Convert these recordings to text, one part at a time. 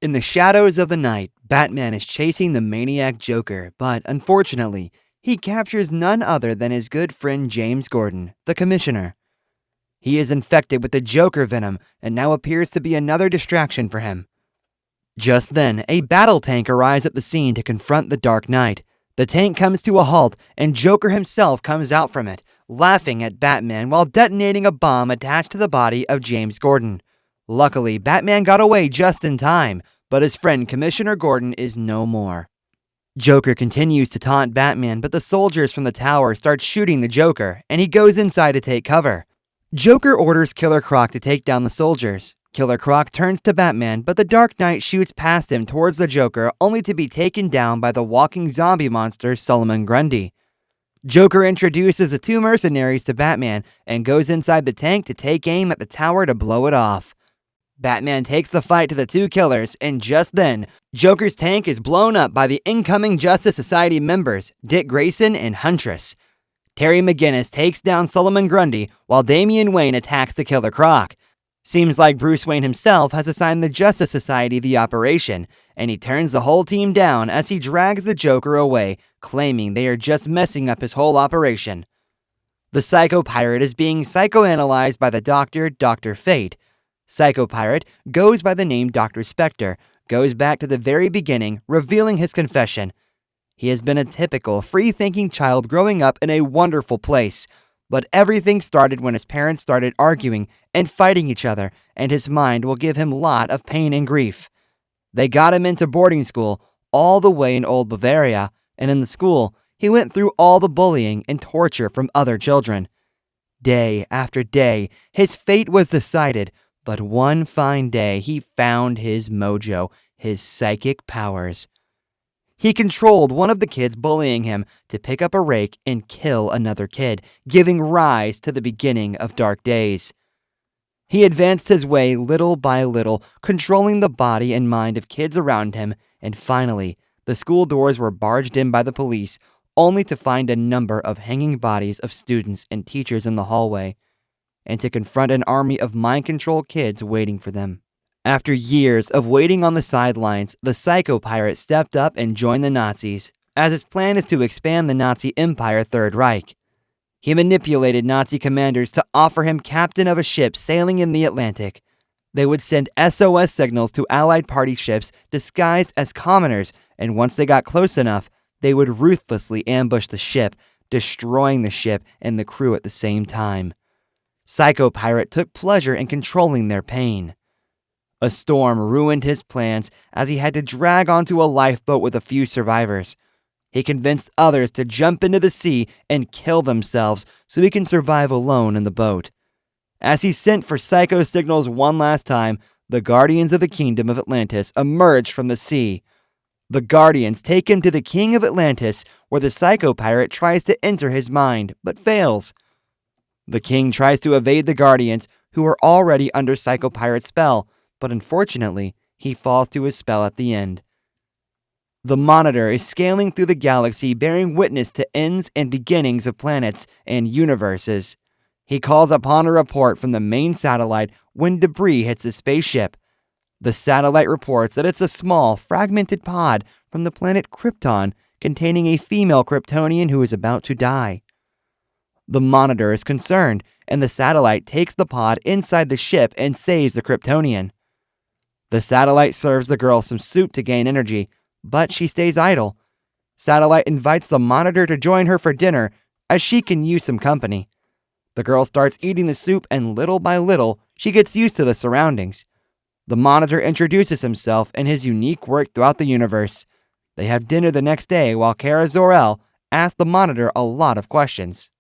In the shadows of the night, Batman is chasing the maniac Joker, but unfortunately, he captures none other than his good friend James Gordon, the Commissioner. He is infected with the Joker venom and now appears to be another distraction for him. Just then, a battle tank arrives at the scene to confront the Dark Knight. The tank comes to a halt, and Joker himself comes out from it, laughing at Batman while detonating a bomb attached to the body of James Gordon. Luckily, Batman got away just in time, but his friend Commissioner Gordon is no more. Joker continues to taunt Batman, but the soldiers from the tower start shooting the Joker, and he goes inside to take cover. Joker orders Killer Croc to take down the soldiers. Killer Croc turns to Batman, but the Dark Knight shoots past him towards the Joker, only to be taken down by the walking zombie monster Solomon Grundy. Joker introduces the two mercenaries to Batman and goes inside the tank to take aim at the tower to blow it off. Batman takes the fight to the two killers, and just then, Joker's tank is blown up by the incoming Justice Society members, Dick Grayson and Huntress. Terry McGinnis takes down Solomon Grundy, while Damian Wayne attacks the Killer Croc. Seems like Bruce Wayne himself has assigned the Justice Society the operation, and he turns the whole team down as he drags the Joker away, claiming they are just messing up his whole operation. The Psycho Pirate is being psychoanalyzed by the doctor, Dr. Fate. Psycho Pirate goes by the name Dr. Spectre, goes back to the very beginning, revealing his confession. He has been a typical, free-thinking child growing up in a wonderful place, but everything started when his parents started arguing and fighting each other, and his mind will give him a lot of pain and grief. They got him into boarding school, all the way in Old Bavaria, and in the school, he went through all the bullying and torture from other children. Day after day, his fate was decided, but one fine day he found his mojo, his psychic powers. He controlled one of the kids bullying him to pick up a rake and kill another kid, giving rise to the beginning of Dark Days. He advanced his way little by little, controlling the body and mind of kids around him, and finally, the school doors were barged in by the police, only to find a number of hanging bodies of students and teachers in the hallway, and to confront an army of mind-controlled kids waiting for them. After years of waiting on the sidelines, the Psycho Pirate stepped up and joined the Nazis, as his plan is to expand the Nazi Empire Third Reich. He manipulated Nazi commanders to offer him captain of a ship sailing in the Atlantic. They would send SOS signals to Allied party ships disguised as commoners, and once they got close enough, they would ruthlessly ambush the ship, destroying the ship and the crew at the same time. Psycho Pirate took pleasure in controlling their pain. A storm ruined his plans as he had to drag onto a lifeboat with a few survivors. He convinced others to jump into the sea and kill themselves so he can survive alone in the boat. As he sent for psycho signals one last time, the Guardians of the Kingdom of Atlantis emerged from the sea. The Guardians take him to the King of Atlantis, where the Psycho Pirate tries to enter his mind, but fails. The King tries to evade the Guardians, who are already under Psycho Pirate's spell, but unfortunately, he falls to his spell at the end. The Monitor is scaling through the galaxy, bearing witness to ends and beginnings of planets and universes. He calls upon a report from the main satellite when debris hits the spaceship. The satellite reports that it's a small, fragmented pod from the planet Krypton containing a female Kryptonian who is about to die. The Monitor is concerned, and the satellite takes the pod inside the ship and saves the Kryptonian. The satellite serves the girl some soup to gain energy, but she stays idle. Satellite invites the Monitor to join her for dinner, as she can use some company. The girl starts eating the soup, and little by little, she gets used to the surroundings. The Monitor introduces himself and his unique work throughout the universe. They have dinner the next day while Kara Zor-El asks the Monitor a lot of questions.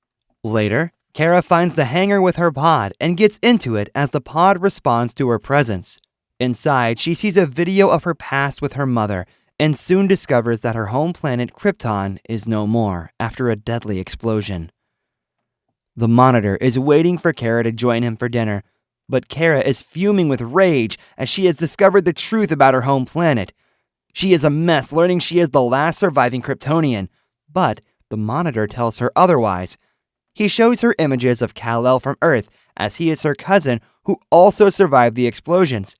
Later, Kara finds the hangar with her pod and gets into it as the pod responds to her presence. Inside, she sees a video of her past with her mother and soon discovers that her home planet Krypton is no more after a deadly explosion. The Monitor is waiting for Kara to join him for dinner, but Kara is fuming with rage as she has discovered the truth about her home planet. She is a mess learning she is the last surviving Kryptonian, but the Monitor tells her otherwise. He shows her images of Kal-El from Earth, as he is her cousin who also survived the explosions.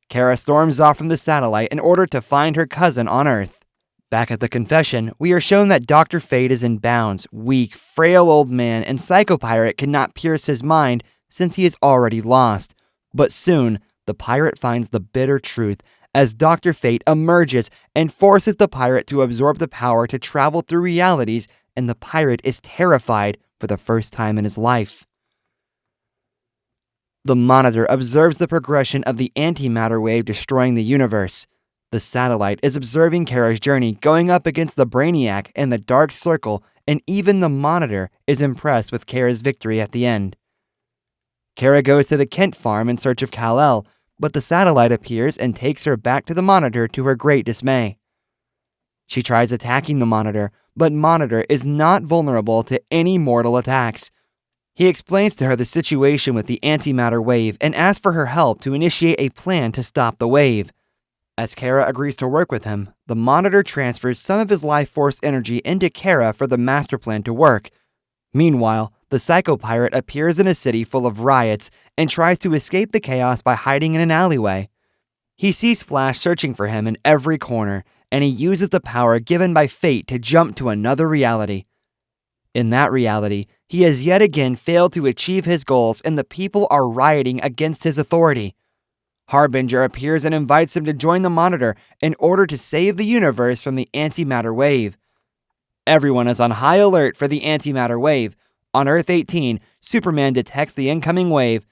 Kara storms off from the satellite in order to find her cousin on Earth. Back at the confession, we are shown that Dr. Fate is in bounds, weak, frail old man, and Psycho Pirate cannot pierce his mind since he is already lost. But soon, the pirate finds the bitter truth as Dr. Fate emerges and forces the pirate to absorb the power to travel through realities, and the pirate is terrified for the first time in his life. The Monitor observes the progression of the antimatter wave destroying the universe. The satellite is observing Kara's journey going up against the Brainiac and the Dark Circle, and even the Monitor is impressed with Kara's victory at the end. Kara goes to the Kent farm in search of Kal-El, but the satellite appears and takes her back to the Monitor to her great dismay. She tries attacking the Monitor, but Monitor is not vulnerable to any mortal attacks. He explains to her the situation with the antimatter wave and asks for her help to initiate a plan to stop the wave. As Kara agrees to work with him, the Monitor transfers some of his life force energy into Kara for the master plan to work. Meanwhile, the Psycho Pirate appears in a city full of riots and tries to escape the chaos by hiding in an alleyway. He sees Flash searching for him in every corner, and he uses the power given by fate to jump to another reality. In that reality, he has yet again failed to achieve his goals, and the people are rioting against his authority. Harbinger appears and invites him to join the Monitor in order to save the universe from the antimatter wave. Everyone is on high alert for the antimatter wave. On Earth 18, Superman detects the incoming wave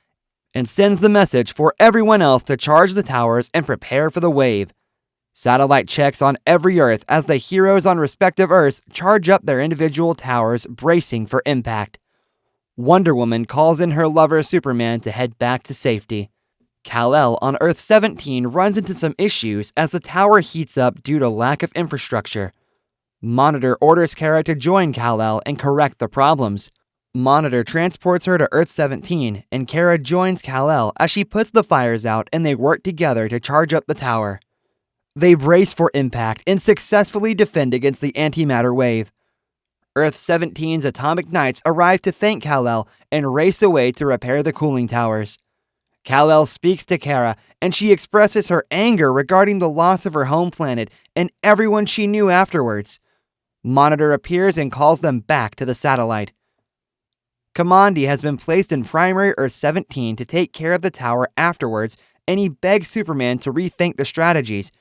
and sends the message for everyone else to charge the towers and prepare for the wave. Satellite checks on every Earth as the heroes on respective Earths charge up their individual towers, bracing for impact. Wonder Woman calls in her lover Superman to head back to safety. Kal-El on Earth 17 runs into some issues as the tower heats up due to lack of infrastructure. Monitor orders Kara to join Kal-El and correct the problems. Monitor transports her to Earth 17, and Kara joins Kal-El as she puts the fires out and they work together to charge up the tower. They brace for impact and successfully defend against the antimatter wave. Earth 17's Atomic Knights arrive to thank Kal-El and race away to repair the cooling towers. Kal-El speaks to Kara, and she expresses her anger regarding the loss of her home planet and everyone she knew afterwards. Monitor appears and calls them back to the satellite. Kamandi has been placed in primary Earth 17 to take care of the tower afterwards, and he begs Superman to rethink the strategies,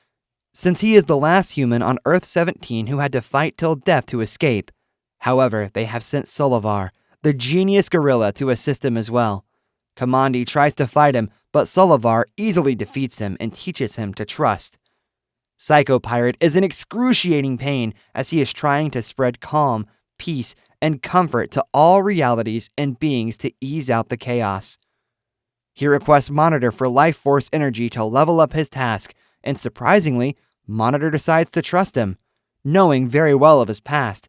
since he is the last human on Earth 17 who had to fight till death to escape. However, they have sent Solovar, the genius gorilla, to assist him as well. Kamandi tries to fight him, but Solovar easily defeats him and teaches him to trust. Psycho Pirate is in excruciating pain as he is trying to spread calm, peace, and comfort to all realities and beings to ease out the chaos. He requests Monitor for life force energy to level up his task, and surprisingly, Monitor decides to trust him, knowing very well of his past.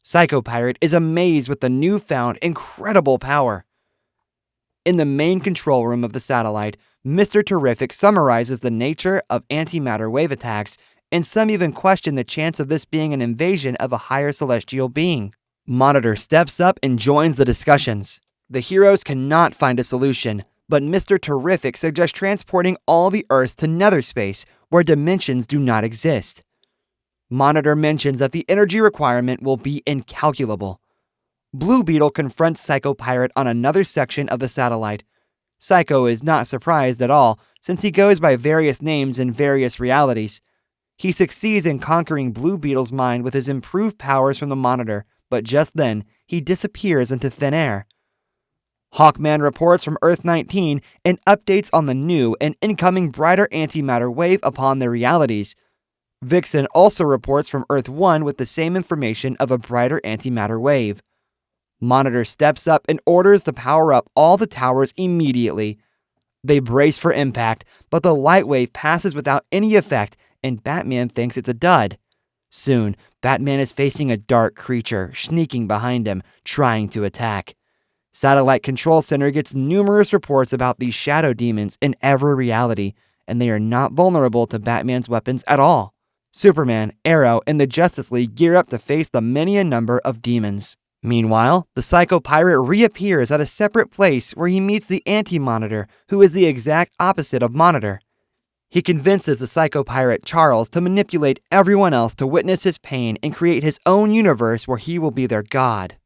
Psycho Pirate is amazed with the newfound incredible power. In the main control room of the satellite, Mr. Terrific summarizes the nature of antimatter wave attacks, and some even question the chance of this being an invasion of a higher celestial being. Monitor steps up and joins the discussions. The heroes cannot find a solution, but Mr. Terrific suggests transporting all the Earths to nether space, where dimensions do not exist. Monitor mentions that the energy requirement will be incalculable. Blue Beetle confronts Psycho Pirate on another section of the satellite. Psycho is not surprised at all, since he goes by various names in various realities. He succeeds in conquering Blue Beetle's mind with his improved powers from the Monitor, but just then, he disappears into thin air. Hawkman reports from Earth 19 and updates on the new and incoming brighter antimatter wave upon their realities. Vixen also reports from Earth 1 with the same information of a brighter antimatter wave. Monitor steps up and orders to power up all the towers immediately. They brace for impact, but the light wave passes without any effect, and Batman thinks it's a dud. Soon, Batman is facing a dark creature, sneaking behind him, trying to attack. Satellite Control Center gets numerous reports about these shadow demons in every reality, and they are not vulnerable to Batman's weapons at all. Superman, Arrow, and the Justice League gear up to face the many a number of demons. Meanwhile, the Psycho Pirate reappears at a separate place where he meets the Anti-Monitor, who is the exact opposite of Monitor. He convinces the psycho-pirate Charles to manipulate everyone else to witness his pain and create his own universe where he will be their god.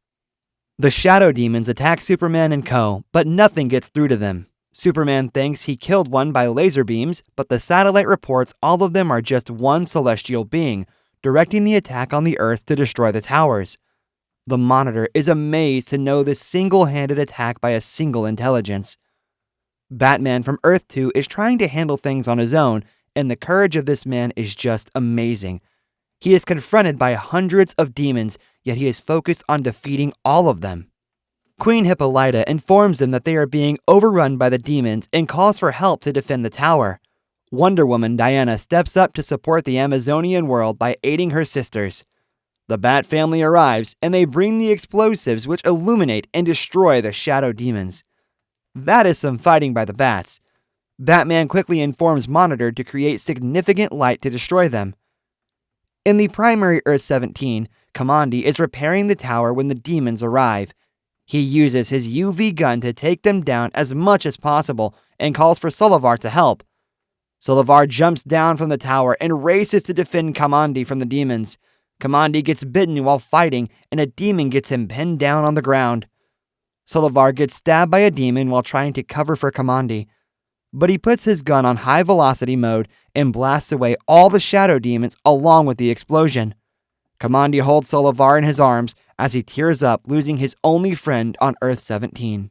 The shadow demons attack Superman and co., but nothing gets through to them. Superman thinks he killed one by laser beams, but the satellite reports all of them are just one celestial being, directing the attack on the Earth to destroy the towers. The Monitor is amazed to know this single-handed attack by a single intelligence. Batman from Earth 2 is trying to handle things on his own, and the courage of this man is just amazing. He is confronted by hundreds of demons, yet he is focused on defeating all of them. Queen Hippolyta informs them that they are being overrun by the demons and calls for help to defend the tower. Wonder Woman Diana steps up to support the Amazonian world by aiding her sisters. The Bat family arrives, and they bring the explosives which illuminate and destroy the shadow demons. That is some fighting by the Bats. Batman quickly informs Monitor to create significant light to destroy them. In the primary Earth-17, Kamandi is repairing the tower when the demons arrive. He uses his UV gun to take them down as much as possible and calls for Solovar to help. Solovar jumps down from the tower and races to defend Kamandi from the demons. Kamandi gets bitten while fighting, and a demon gets him pinned down on the ground. Solovar gets stabbed by a demon while trying to cover for Kamandi, but he puts his gun on high velocity mode and blasts away all the shadow demons along with the explosion. Kamandi holds Solovar in his arms as he tears up, losing his only friend on Earth-17.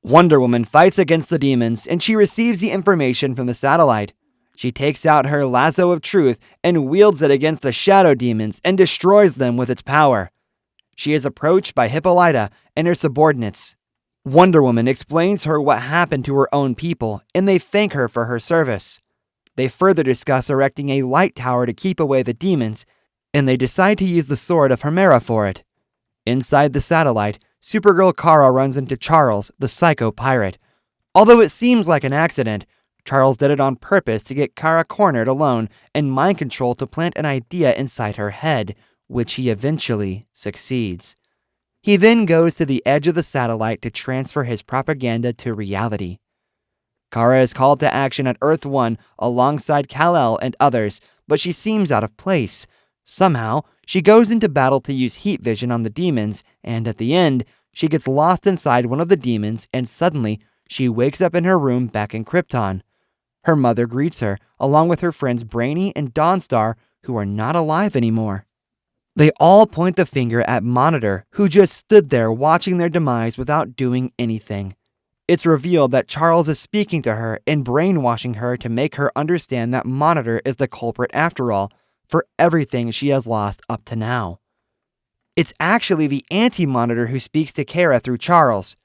Wonder Woman fights against the demons, and she receives the information from the satellite. She takes out her lasso of truth and wields it against the shadow demons and destroys them with its power. She is approached by Hippolyta and her subordinates. Wonder Woman explains her what happened to her own people, and they thank her for her service. They further discuss erecting a light tower to keep away the demons, and they decide to use the sword of Hemera for it. Inside the satellite, Supergirl Kara runs into Charles, the psycho pirate. Although it seems like an accident, Charles did it on purpose to get Kara cornered alone and mind control to plant an idea inside her head, which he eventually succeeds. He then goes to the edge of the satellite to transfer his propaganda to reality. Kara is called to action at Earth-1 alongside Kal-El and others, but she seems out of place. Somehow, she goes into battle to use heat vision on the demons, and at the end, she gets lost inside one of the demons, and suddenly, she wakes up in her room back in Krypton. Her mother greets her, along with her friends Brainy and Dawnstar, who are not alive anymore. They all point the finger at Monitor, who just stood there watching their demise without doing anything. It's revealed that Charles is speaking to her and brainwashing her to make her understand that Monitor is the culprit after all, for everything she has lost up to now. It's actually the anti-Monitor who speaks to Kara through Charles.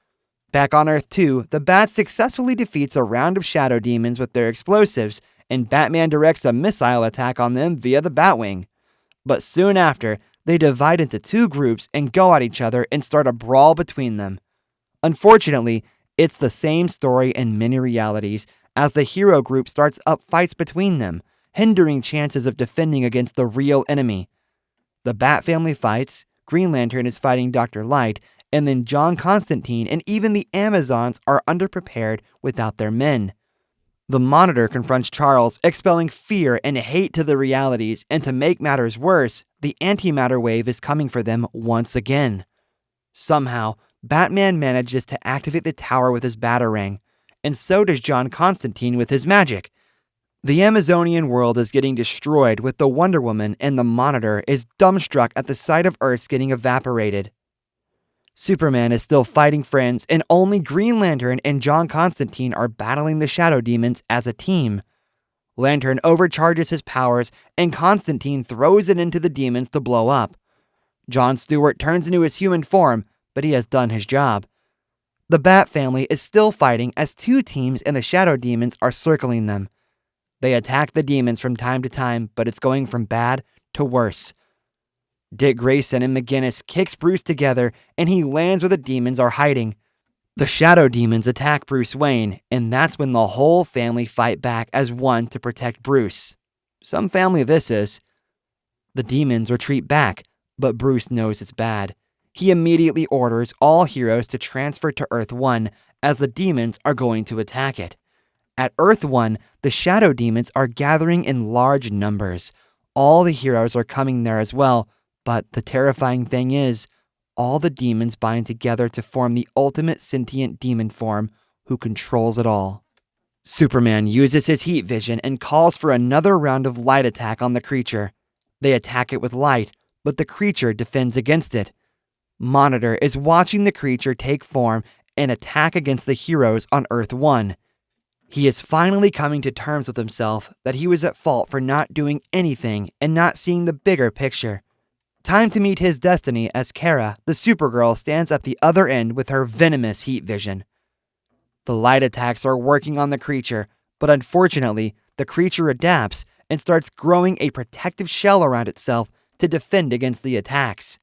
Back on Earth 2, the Bat successfully defeats a round of shadow demons with their explosives, and Batman directs a missile attack on them via the Batwing. But soon after, they divide into two groups and go at each other and start a brawl between them. Unfortunately, it's the same story in many realities, as the hero group starts up fights between them, hindering chances of defending against the real enemy. The Bat family fights, Green Lantern is fighting Dr. Light, and then John Constantine and even the Amazons are underprepared without their men. The Monitor confronts Charles, expelling fear and hate to the realities, and to make matters worse, the antimatter wave is coming for them once again. Somehow, Batman manages to activate the tower with his Batarang, and so does John Constantine with his magic. The Amazonian world is getting destroyed with the Wonder Woman, and the Monitor is dumbstruck at the sight of Earth's getting evaporated. Superman is still fighting friends, and only Green Lantern and John Constantine are battling the shadow demons as a team. Lantern overcharges his powers, and Constantine throws it into the demons to blow up. John Stewart turns into his human form, but he has done his job. The Bat family is still fighting as two teams and the shadow demons are circling them. They attack the demons from time to time, but it's going from bad to worse. Dick Grayson and McGinnis kicks Bruce together, and he lands where the demons are hiding. The shadow demons attack Bruce Wayne, and that's when the whole family fight back as one to protect Bruce. Some family this is. The demons retreat back, but Bruce knows it's bad. He immediately orders all heroes to transfer to Earth-1, as the demons are going to attack it. At Earth 1, the shadow demons are gathering in large numbers. All the heroes are coming there as well, but the terrifying thing is, all the demons bind together to form the ultimate sentient demon form who controls it all. Superman uses his heat vision and calls for another round of light attack on the creature. They attack it with light, but the creature defends against it. Monitor is watching the creature take form and attack against the heroes on Earth 1. He is finally coming to terms with himself that he was at fault for not doing anything and not seeing the bigger picture. Time to meet his destiny as Kara, the Supergirl, stands at the other end with her venomous heat vision. The light attacks are working on the creature, but unfortunately, the creature adapts and starts growing a protective shell around itself to defend against the attacks.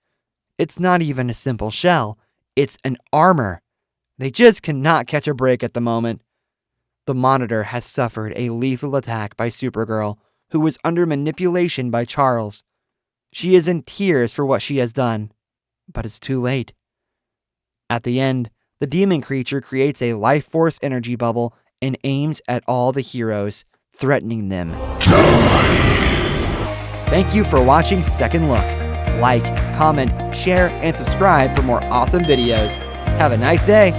It's not even a simple shell, it's an armor. They just cannot catch a break at the moment. The Monitor has suffered a lethal attack by Supergirl, who was under manipulation by Charles. She is in tears for what she has done, but it's too late. At the end, the demon creature creates a life force energy bubble and aims at all the heroes, threatening them. Thank you for watching Second Look. Like, comment, share, and subscribe for more awesome videos. Have a nice day.